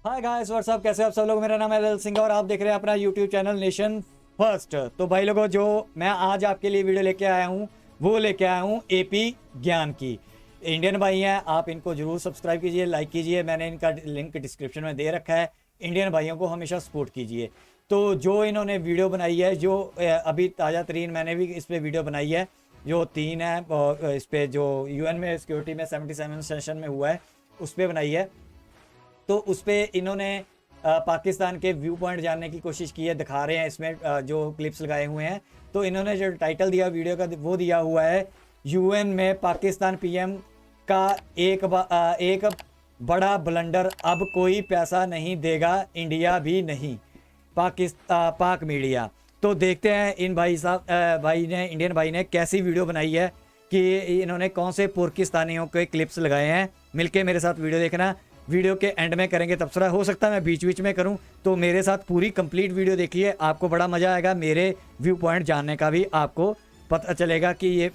Hi guys what's up, कैसे आप सब लोग। मेरा नाम है लल सिंह और आप देख रहे हैं अपना यूट्यूब चैनल नेशन फर्स्ट। तो भाई लोगों, जो मैं आज आपके लिए वीडियो लेके आया हूँ वो लेके आया हूँ एपी ज्ञान की। इंडियन भाई हैं, आप इनको जरूर सब्सक्राइब कीजिए, लाइक कीजिए। मैंने इनका लिंक डिस्क्रिप्शन में दे रखा है। इंडियन भाइयों को हमेशा सपोर्ट कीजिए। तो जो इन्होंने वीडियो बनाई है, जो अभी ताज़ा तरीन मैंने भी इस पर वीडियो बनाई है, जो 3 है और इस पर जो यूएन में सिक्योरिटी में 77 सेशन में हुआ है उस पर बनाई है। तो उस पर इन्होंने पाकिस्तान के व्यू पॉइंट जानने की कोशिश की है, दिखा रहे हैं इसमें जो क्लिप्स लगाए हुए हैं। तो इन्होंने जो टाइटल दिया वीडियो का वो दिया हुआ है, यूएन में पाकिस्तान पीएम का एक बड़ा ब्लंडर, अब कोई पैसा नहीं देगा, इंडिया भी नहीं, पाक मीडिया। तो देखते हैं इन भाई ने, इंडियन भाई ने कैसी वीडियो बनाई है कि इन्होंने कौन से पाकिस्तानियों के क्लिप्स लगाए हैं। मिलके मेरे साथ वीडियो देखना। वीडियो के एंड में करेंगे तबसरा, हो सकता है मैं बीच बीच में करूं, तो मेरे साथ पूरी कंप्लीट वीडियो देखिए, आपको बड़ा मज़ा आएगा। मेरे व्यू पॉइंट जानने का भी आपको पता चलेगा कि ये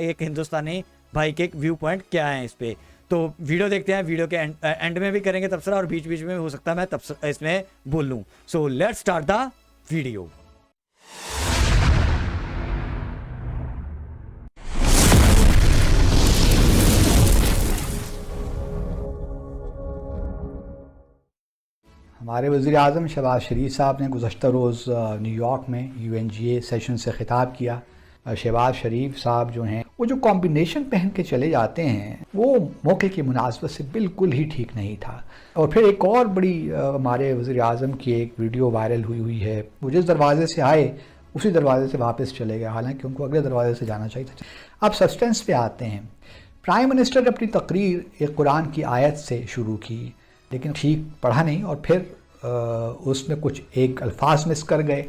एक हिंदुस्तानी भाई के व्यू पॉइंट क्या है इस पर। तो वीडियो देखते हैं, वीडियो के एंड में भी करेंगे तबसरा और बीच बीच में हो सकता है मैं तबसरा इसमें बोल लूँ। So let's start the video. हमारे वज़ीर आज़म शहबाज शरीफ साहब ने गुज़श्ता रोज़ न्यूयॉर्क में UNGA सेशन से ख़िताब किया। शहबाज शरीफ साहब जो हैं, वो जो कॉम्बिनेशन पहन के चले जाते हैं वो मौके की मुनासबत से बिल्कुल ही ठीक नहीं था। और फिर एक और बड़ी हमारे वज़ीर आज़म की एक वीडियो वायरल हुई है, वो जिस दरवाज़े से आए उसी दरवाज़े से वापस चले गए, हालांकि उनको अगले दरवाज़े से जाना चाहिए था। अब सब्सटेंस पे आते हैं। प्राइम मिनिस्टर ने अपनी तकरीर एक कुरान की आयत से शुरू की, लेकिन ठीक पढ़ा नहीं और फिर उसमें कुछ एक अल्फाज मिस कर गए।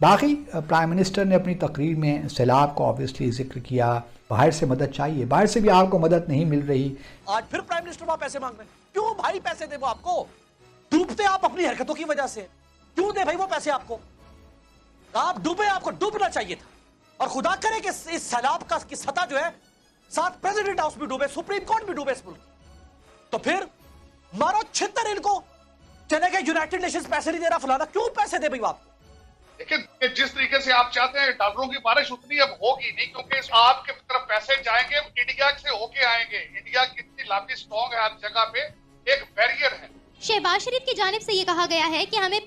बाकी प्राइम मिनिस्टर ने अपनी तकरीर में सैलाब का ऑब्वियसली जिक्र किया, बाहर से मदद चाहिए, बाहर से भी आपको मदद नहीं मिल रही। आज फिर प्राइम मिनिस्टर वहां पैसे मांग रहे हैं। क्यों भाई पैसे दे वो आपको? डूबते आप अपनी हरकतों की वजह से। क्यों दे भाई वो पैसे आपको? आप डूबे, आपको डूबना चाहिए था। और खुदा करे कि इस सैलाब का की सतह जो है, साथ प्रेसिडेंट हाउस भी डूबे, सुप्रीम कोर्ट भी डूबे इस मुल्क की। तो फिर मारो छितर इनको, चले गए यूनाइटेड नेशंस पैसे नहीं दे रहा फलाना। क्यों पैसे दे भाई आपको? लेकिन जिस तरीके से आप चाहते हैं डॉलरों की बारिश उतनी अब होगी नहीं, क्योंकि आपके तरफ पैसे जाएंगे, इंडिया से होके आएंगे। इंडिया कितनी लंबी स्ट्रॉन्ग है, हर जगह पे एक बैरियर है। शहबाज शरीफ की जानिब से ये कहा गया है कि हमें।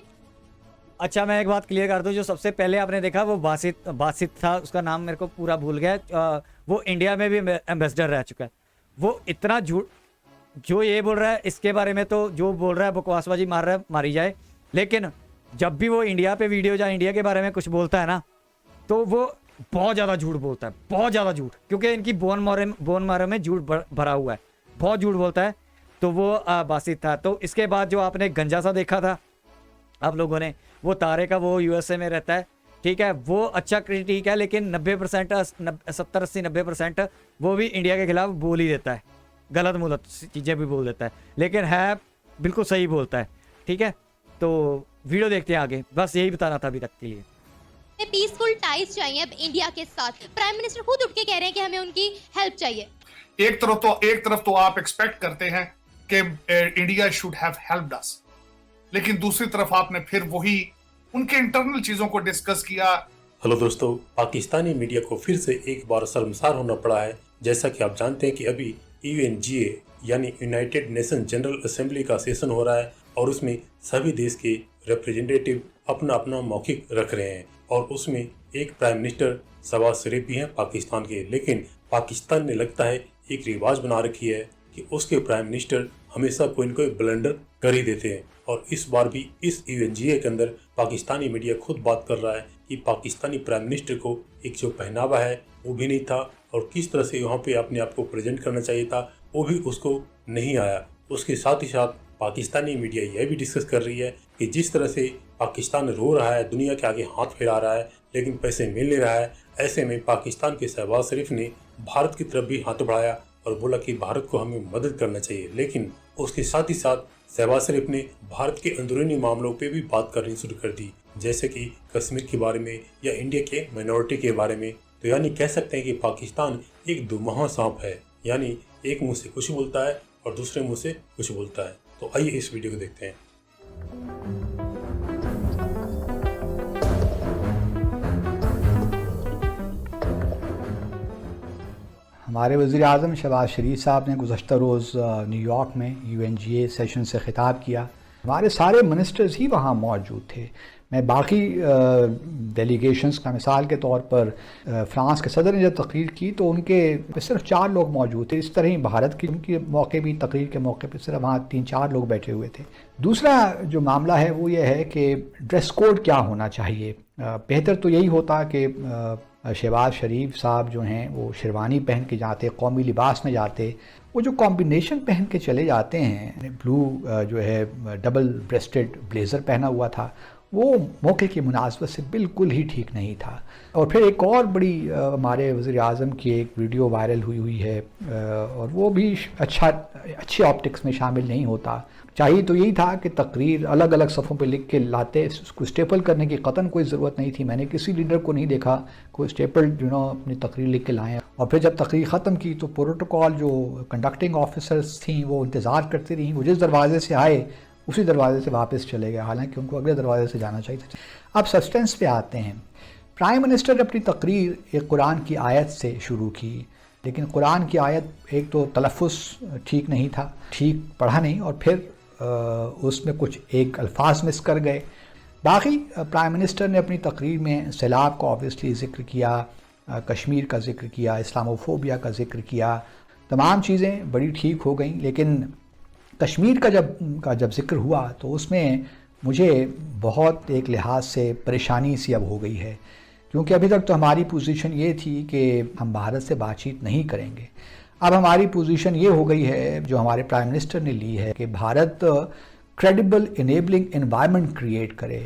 अच्छा, मैं एक बात क्लियर कर दूं, जो सबसे पहले आपने देखा वो बासित था, उसका नाम मेरे को पूरा भूल गया। वो इंडिया में भी एम्बेसडर रह चुका है। वो इतना झूठ जो ये बोल रहा है इसके बारे में, तो जो बोल रहा है बकवासबाजी मार रहा है, मारी जाए। लेकिन जब भी वो इंडिया पे वीडियो या इंडिया के बारे में कुछ बोलता है ना, तो वो बहुत ज़्यादा झूठ बोलता है, बहुत ज़्यादा झूठ, क्योंकि इनकी बोन मारे में झूठ भरा हुआ है, बहुत झूठ बोलता है। तो वो बासित था। तो इसके बाद जो आपने गंजा सा देखा था आप लोगों ने, वो तारे का, वो USA में रहता है, ठीक है, वो अच्छा क्रिटिक है, लेकिन 90% 70-80-90% वो भी इंडिया के खिलाफ बोल ही देता है, गलत मुलत चीज़ें भी बोल देता है, लेकिन है बिल्कुल सही बोलता है, ठीक है। तो वीडियो देखते हैं आगे, बस यही बताना था अभी तक के लिए। पीसफुल टाइज चाहिए अब इंडिया के साथ। प्राइम मिनिस्टर खुद उठ के कह रहे हैं कि हमें उनकी हेल्प चाहिए। एक तरफ तो आप एक्सपेक्ट करते हैं कि इंडिया शुड हैव हेल्प्ड अस, लेकिन दूसरी तरफ आपने फिर वही उनके इंटरनल चीजों को डिस्कस किया। हेलो दोस्तों, पाकिस्तानी मीडिया को फिर से एक बार शर्मसार होना पड़ा है। जैसा कि आप जानते हैं कि अभी UNGA यानी यूनाइटेड नेशन जनरल असेंबली का सेशन हो रहा है और उसमें सभी देश के रिप्रेजेंटेटिव अपना अपना मौखिक रख रहे हैं और उसमें एक प्राइम मिनिस्टर शहबाज शरीफ भी हैं पाकिस्तान के। लेकिन पाकिस्तान ने लगता है एक रिवाज बना रखी है कि उसके प्राइम मिनिस्टर हमेशा कोई न कोई ब्लंडर कर ही देते हैं। और इस बार भी इस UNGA के अंदर पाकिस्तानी मीडिया खुद बात कर रहा है कि पाकिस्तानी प्राइम मिनिस्टर को एक जो पहनावा है वो भी नहीं था और किस तरह से वहाँ पे अपने आप को प्रेजेंट करना चाहिए था वो भी उसको नहीं आया। उसके साथ ही साथ पाकिस्तानी मीडिया यह भी डिस्कस कर रही है कि जिस तरह से पाकिस्तान रो रहा है, दुनिया के आगे हाथ फैला रहा है, लेकिन पैसे मिल नहीं रहा है, ऐसे में पाकिस्तान के शहबाज शरीफ ने भारत की तरफ भी हाथ बढ़ाया और बोला कि भारत को हमें मदद करना चाहिए। लेकिन उसके साथ ही साथ शहबाज शरीफ ने भारत के अंदरूनी मामलों पे भी बात करनी शुरू कर दी, जैसे कि कश्मीर के बारे में या इंडिया के माइनॉरिटी के बारे में। तो यानी कह सकते हैं कि पाकिस्तान एक दुमुहा सांप है, यानी एक मुंह से कुछ बोलता है और दूसरे मुंह से कुछ बोलता है। तो आइए इस वीडियो को देखते हैं। हमारे वज़ीर आज़म शहबाज शरीफ साहब ने गुज़श्ता रोज़ न्यूयॉर्क में UNGA सेशन से ख़िताब किया। हमारे सारे मिनिस्टर्स ही वहाँ मौजूद थे। मैं बाकी डेलीगेशंस का मिसाल के तौर पर फ़्रांस के सदर ने जब तकरीर की तो उनके सिर्फ 4 लोग मौजूद थे। इस तरह ही भारत की उनके मौके भी तकरीर के मौके पर सिर्फ वहाँ 3-4 लोग बैठे हुए थे। दूसरा जो मामला है वो ये है कि ड्रेस कोड क्या होना चाहिए। बेहतर तो यही होता कि शहबाज शरीफ साहब जो हैं वो शेरवानी पहन के जाते, कौमी लिबास में जाते। वो जो कॉम्बिनेशन पहन के चले जाते हैं, ब्लू जो है डबल ब्रेस्टेड ब्लेज़र पहना हुआ था, वो मौके की मुनासबत से बिल्कुल ही ठीक नहीं था। और फिर एक और बड़ी हमारे वज़ीर आज़म की एक वीडियो वायरल हुई है और वो भी अच्छे ऑप्टिक्स में शामिल नहीं होता। चाहिए तो यही था कि तकरीर अलग अलग सफ़ों पे लिख के लाते, उसको स्टेपल करने की कतन कोई ज़रूरत नहीं थी। मैंने किसी लीडर को नहीं देखा कोई स्टेपल अपनी तकरीर लिख के लाएँ। और फिर जब तकरीर ख़त्म की तो प्रोटोकॉल जो कंडक्टिंग ऑफिसर्स थी वो इंतज़ार करती रहीं। वो जिस दरवाज़े से आए उसी दरवाज़े से वापस चले गए, हालांकि उनको अगले दरवाज़े से जाना चाहिए था। अब सब्सटेंस पे आते हैं। प्राइम मिनिस्टर ने अपनी तकरीर एक कुरान की आयत से शुरू की, लेकिन कुरान की आयत एक तो तलफ़ुज़ ठीक नहीं था, ठीक पढ़ा नहीं, और फिर उसमें कुछ एक अल्फाज मिस कर गए। बाकी प्राइम मिनिस्टर ने अपनी तकरीर में सैलाब का ऑब्वियसली ज़िक्र किया, कश्मीर का ज़िक्र किया, इस्लामोफोबिया का ज़िक्र किया। तमाम चीज़ें बड़ी ठीक हो गई, लेकिन कश्मीर का जब ज़िक्र हुआ तो उसमें मुझे बहुत एक लिहाज से परेशानी सी अब हो गई है, क्योंकि अभी तक तो हमारी पोजीशन ये थी कि हम भारत से बातचीत नहीं करेंगे। अब हमारी पोजीशन ये हो गई है जो हमारे प्राइम मिनिस्टर ने ली है कि Bharat credible enabling environment create करे,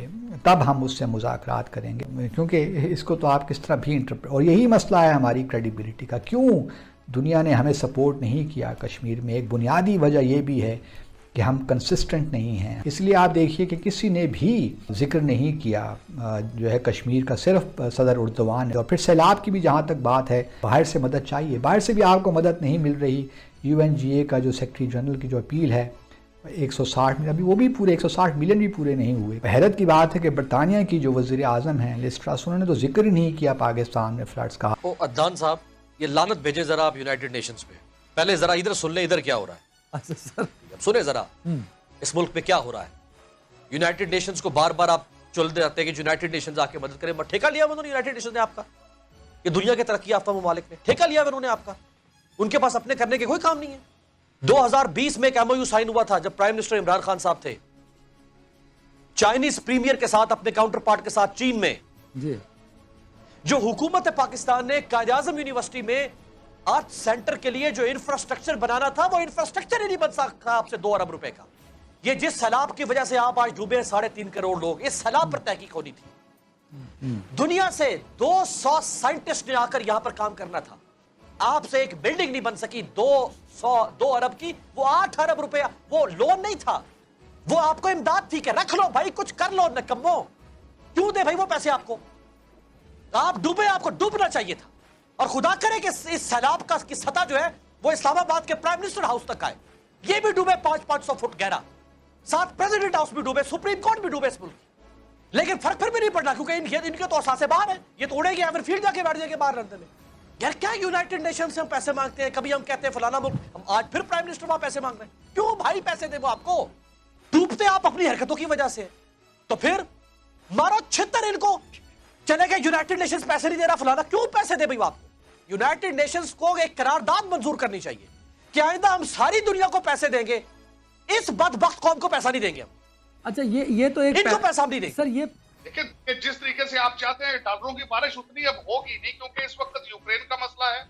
तब हम उससे मुज़ाकरात करेंगे। क्योंकि इसको तो आप किस तरह भी इंटरप्रेट, और यही मसला है हमारी क्रेडिबिलिटी का। क्यों दुनिया ने हमें सपोर्ट नहीं किया कश्मीर में? एक बुनियादी वजह यह भी है कि हम कंसिस्टेंट नहीं हैं। इसलिए आप देखिए कि किसी ने भी जिक्र नहीं किया जो है कश्मीर का, सिर्फ सदर उर्दवान है। और फिर सैलाब की भी जहाँ तक बात है, बाहर से मदद चाहिए, बाहर से भी आपको मदद नहीं मिल रही। UNGA का जो सेक्रेटरी जनरल की जो अपील है 160 मिलियन, अभी वो भी पूरे 160 मिलियन भी पूरे नहीं हुए। हैरत की बात है कि बरतानिया की जो वज़ीर आज़म हैं लिज़ ट्रस, उन्होंने तो जिक्र ही नहीं किया पाकिस्तान में फ्लड्स का। ओ अदनान साहब, ये लानत भेजे जरा आप यूनाइटेड नेशंस पे। पहले जरा इधर सुन ले, इधर क्या हो रहा है। अच्छा सर, सुने जरा इस मुल्क में क्या हो रहा है। यूनाइटेड नेशंस को बार बार आप चलते रहते हैं कि यूनाइटेड नेशंस आके मदद करे। ठेका लिया उन्होंने, यूनाइटेड नेशंस ने आपका, ये दुनिया के तरक्की याफ्ता ममालिक ने ठेका लिया उन्होंने आपका। उनके पास अपने करने के कोई काम नहीं है। 2020 में एक MOU साइन हुआ था जब प्राइम मिनिस्टर इमरान खान साहब थे, चाइनीज प्रीमियर के साथ, अपने काउंटर पार्ट के साथ चीन में जी। जो हुकूमत पाकिस्तान ने कायद आज़म यूनिवर्सिटी में आर्ट सेंटर के लिए जो इंफ्रास्ट्रक्चर बनाना था, वो इंफ्रास्ट्रक्चर ही नहीं बन सका आपसे 2 अरब रुपए का। ये जिस सैलाब की वजह से आप आज डूबे 3.5 करोड़ लोग, इस सैलाब पर तहकीक होनी थी। दुनिया से 200 साइंटिस्ट ने आकर यहां पर काम करना था। आपसे एक बिल्डिंग नहीं बन सकी 2 अरब की, वो 8 अरब रुपए, वो लोन नहीं था, वो आपको इमदाद थी कि रख लो भाई, कुछ कर लो नकम्मो। क्यों दे भाई वो पैसे आपको? आप डूबे, आपको डूबना चाहिए था। और खुदा करे कि इस सैलाब का की सतह जो है वो इस्लामाबाद के प्राइम मिनिस्टर हाउस तक आए। ये भी डूबे 500 फुट गहरा, साथ प्रेसिडेंट हाउस भी डूबे, सुप्रीम कोर्ट भी डूबे इस मुल्क की। लेकिन फर्क फिर भी नहीं पड़ना, क्योंकि इनके तो असासे बाहर है। ये तो उड़ेगी एवरफील्ड जाके बैठ जाएंगे बाहर लंदन में। यार क्या यूनाइटेड नेशन से हम पैसे मांगते हैं, कभी हम कहते हैं फलाना मुल्क, हम आज फिर प्राइम मिनिस्टर वहां पैसे मांग रहे हैं। क्यों भाई पैसे दे वो आपको? डूबते आप अपनी हरकतों की वजह से, तो फिर मारो छितर इनको। चले गए यूनाइटेड नेशंस पैसे नहीं दे रहा फलाना, क्यों पैसे दे भाई आपको? यूनाइटेड नेशंस को एक करारदाद मंजूर करनी चाहिए कि आइंदा हम सारी दुनिया को पैसे देंगे, इस बदबख्त कौम को पैसा नहीं देंगे हम। अच्छा ये तो एक इनको पैसा हम नहीं देंगे सर। ये लेकिन जिस तरीके से आप चाहते हैं डॉलरों की बारिश उतनी अब होगी नहीं, क्योंकि इस वक्त यूक्रेन का मसला है।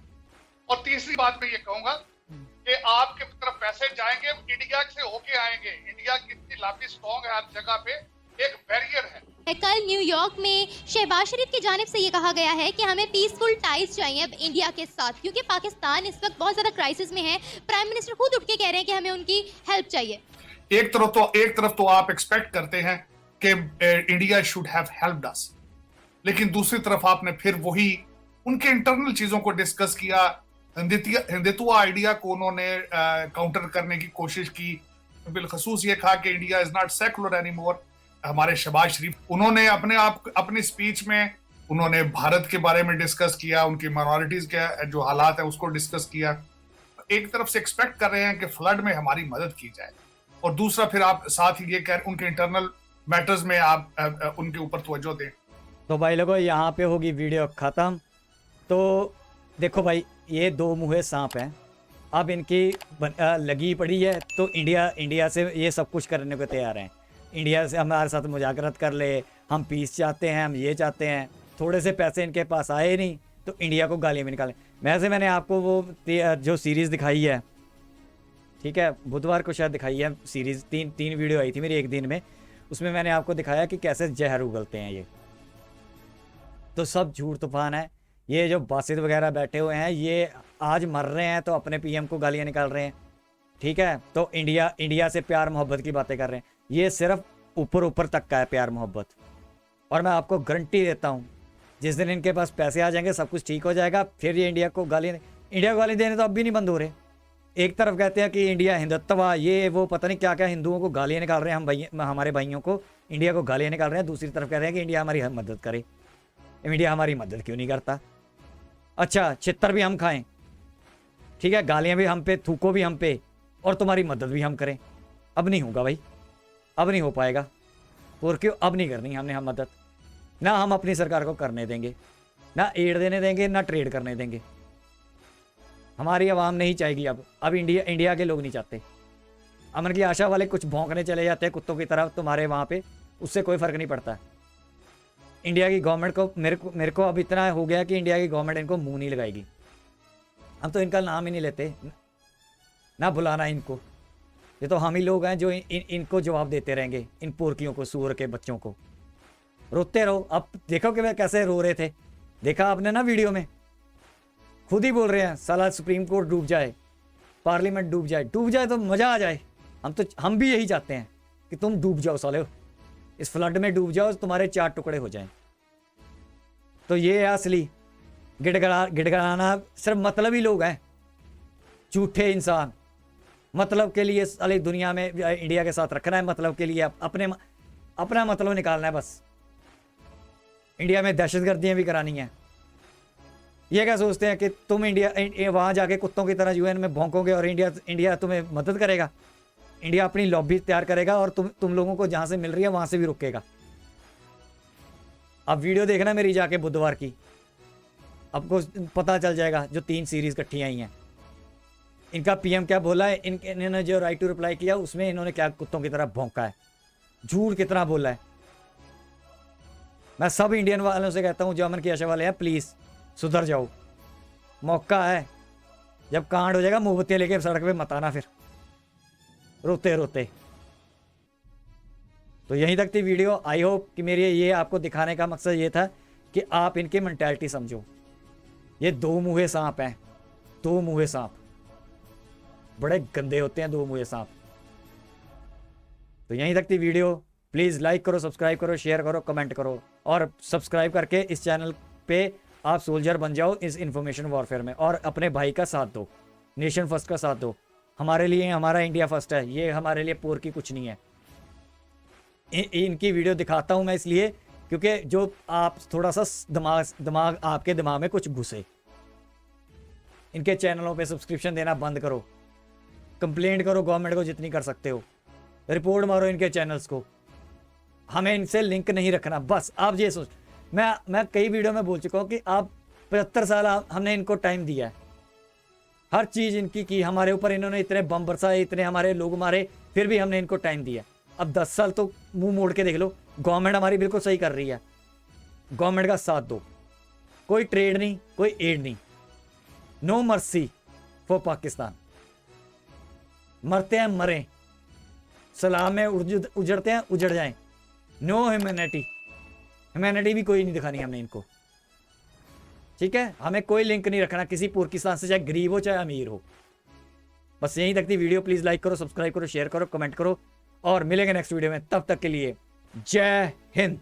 और तीसरी बात मैं ये कहूंगा कि आपके तरफ पैसे जाएंगे, इंडिया से होके आएंगे। इंडिया कितनी लाफी स्ट्रॉन्ग है, हर जगह पे एक बैरियर है। कल न्यूयॉर्क में शहबाज शरीफ की जानिब से ये कहा गया है कि हमें पीसफुल टाइज चाहिए अब इंडिया के साथ, क्योंकि पाकिस्तान इस वक्त बहुत ज़्यादा क्राइसिस में है। प्राइम मिनिस्टर खुद उठ के कह रहे हैं कि हमें उनकी हेल्प चाहिए। एक तरफ तो आप एक्सपेक्ट करते हैं कि इंडिया शुड हैव हेल्प्ड अस, लेकिन दूसरी तरफ आपने फिर वही उनके इंटरनल चीजों को डिस्कस किया। हिंदुत्व आइडिया को उन्होंने काउंटर करने की कोशिश की। बिलखसूस ये कहा कि India is not secular anymore. हमारे शहबाज शरीफ उन्होंने अपनी स्पीच में उन्होंने भारत के बारे में डिस्कस किया, उनकी माइनॉरिटीज के जो हालात है उसको डिस्कस किया। एक तरफ से एक्सपेक्ट कर रहे हैं कि फ्लड में हमारी मदद की जाए, और दूसरा फिर आप साथ ही ये कह उनके इंटरनल मैटर्स में आप उनके ऊपर तवज्जो दें। तो भाई लोगों यहाँ पे होगी वीडियो ख़त्म। तो देखो भाई, ये दो मुँहे सांप हैं, अब इनकी लगी पड़ी है तो इंडिया से ये सब कुछ करने को तैयार हैं। इंडिया से हमारे साथ मुज़ाकरत कर ले, हम पीस चाहते हैं, हम ये चाहते हैं। थोड़े से पैसे इनके पास आए नहीं तो इंडिया को गालियाँ भी निकालें। मैंने आपको वो जो सीरीज़ दिखाई है, ठीक है, बुधवार को शायद दिखाई है सीरीज़, तीन वीडियो आई थी मेरी एक दिन में, उसमें मैंने आपको दिखाया कि कैसे जहर उगलते हैं ये। तो सब झूठ तूफान है। ये जो बासित वगैरह बैठे हुए हैं, ये आज मर रहे हैं तो अपने पीएम को गालियाँ निकाल रहे हैं, ठीक है। तो इंडिया से प्यार मोहब्बत की बातें कर रहे हैं। ये सिर्फ ऊपर तक का है प्यार मोहब्बत, और मैं आपको गारंटी देता हूँ जिस दिन इनके पास पैसे आ जाएंगे सब कुछ ठीक हो जाएगा। फिर ये इंडिया को गाली देने तो अब भी नहीं बंद हो रहे। एक तरफ कहते हैं कि इंडिया हिंदुत्व, ये वो पता नहीं क्या क्या हिंदुओं को गालियाँ निकाल रहे हैं, हमारे भाइयों को इंडिया को गालियाँ निकाल रहे हैं। दूसरी तरफ कह रहे हैं कि इंडिया हमारी मदद करे। इंडिया हमारी मदद क्यों नहीं करता? अच्छा, छित्तर भी हम खाएं, ठीक है, गालियाँ भी हम पे, थूको भी हम पे, और तुम्हारी मदद भी हम करें। अब नहीं होगा भाई, अब नहीं हो पाएगा। और क्यों अब नहीं करनी हमने हम मदद, ना हम अपनी सरकार को करने देंगे, ना एड देने देंगे, ना ट्रेड करने देंगे। हमारी आवाम नहीं चाहेगी अब इंडिया के लोग नहीं चाहते। अमन की आशा वाले कुछ भौंकने चले जाते हैं कुत्तों की तरफ तुम्हारे वहाँ पे, उससे कोई फ़र्क नहीं पड़ता। इंडिया की गवर्नमेंट को मेरे को अब इतना हो गया कि इंडिया की गवर्नमेंट इनको मुंह नहीं लगाएगी। हम तो इनका नाम ही नहीं लेते, ना बुलाना इनको। ये तो हम ही लोग हैं जो इनको जवाब देते रहेंगे, इन पोरकियों को, सूअर के बच्चों को। रोते रहो। अब देखो कि वे कैसे रो रहे थे, देखा आपने ना वीडियो में, खुद ही बोल रहे हैं साला सुप्रीम कोर्ट डूब जाए, पार्लियामेंट डूब जाए तो मज़ा आ जाए। हम भी यही चाहते हैं कि तुम डूब जाओ साले, इस फ्लड में डूब जाओ, तुम्हारे 4 टुकड़े हो जाएं। तो ये है असली गिड़गड़ाना, सिर्फ मतलब ही लोग हैं, झूठे इंसान। मतलब के लिए साली दुनिया में इंडिया के साथ रखना है, मतलब के लिए अपना मतलब निकालना है बस। इंडिया में दहशतगर्दियाँ भी करानी है। ये क्या सोचते हैं कि तुम इंडिया वहाँ जाके कुत्तों की तरह यूएन में भौंकोगे और इंडिया तुम्हें मदद करेगा? इंडिया अपनी लॉबी तैयार करेगा और तुम लोगों को जहाँ से मिल रही है वहाँ से भी रुकेगा। अब वीडियो देखना मेरी जाके बुधवार की, आपको पता चल जाएगा जो 3 सीरीज़ इकट्ठी आई हैं। इनका पीएम क्या बोला है, इन्होंने जो राइट टू रिप्लाई किया उसमें इन्होंने क्या कुत्तों की तरह भौंका है, झूठ कितना बोला है। मैं सब इंडियन वालों से कहता हूँ जो अमन की आशा वाले हैं, प्लीज़ सुधर जाओ, मौका है। जब कांड हो जाएगा मोमबत्तियाँ लेके सड़क पे मत आना फिर रोते रोते। तो यहीं तक थी वीडियो। आई होप कि मेरी ये आपको दिखाने का मकसद ये था कि आप इनकी मेंटालिटी समझो। ये 2 मुँहे सांप हैं, 2 मुँहे सांप बड़े गंदे होते हैं, 2 मुँहे सांप। तो यहीं तक थी वीडियो। प्लीज़ लाइक करो, सब्सक्राइब करो, शेयर करो, कमेंट करो, और सब्सक्राइब करके इस चैनल पे आप सोल्जर बन जाओ इस इंफॉर्मेशन वॉरफेयर में, और अपने भाई का साथ दो, नेशन फर्स्ट का साथ दो। हमारे लिए हमारा इंडिया फर्स्ट है, ये हमारे लिए पोर की कुछ नहीं है। इनकी वीडियो दिखाता हूँ मैं इसलिए क्योंकि जो आप थोड़ा सा दिमाग आपके दिमाग में कुछ घुसे। इनके चैनलों पे सब्सक्रिप्शन देना बंद करो, कंप्लेंट करो गवर्नमेंट को जितनी कर सकते हो, रिपोर्ट मारो इनके चैनल्स को। हमें इनसे लिंक नहीं रखना बस। आप ये सोच, मैं कई वीडियो में बोल चुका हूँ कि आप 75 साल हमने इनको टाइम दिया है, हर चीज़ इनकी की, हमारे ऊपर इन्होंने इतने बम बरसाए, इतने हमारे लोग मारे, फिर भी हमने इनको टाइम दिया। अब 10 साल तो मुंह मोड़ के देख लो, गवर्नमेंट हमारी बिल्कुल सही कर रही है। गवर्नमेंट का साथ दो, कोई ट्रेड नहीं, कोई एड नहीं, नो मर्सी फॉर पाकिस्तान। मरते हैं मरें, सलाम में उजड़ते हैं उजड़ जाएं, नो ह्यूमैनिटी भी कोई नहीं दिखानी हमने इनको, ठीक है। हमें कोई लिंक नहीं रखना किसी पाकिस्तान से, चाहे गरीब हो चाहे अमीर हो। बस यहीं तक थी वीडियो। प्लीज़ लाइक करो, सब्सक्राइब करो, शेयर करो, कमेंट करो, और मिलेंगे नेक्स्ट वीडियो में। तब तक के लिए जय हिंद।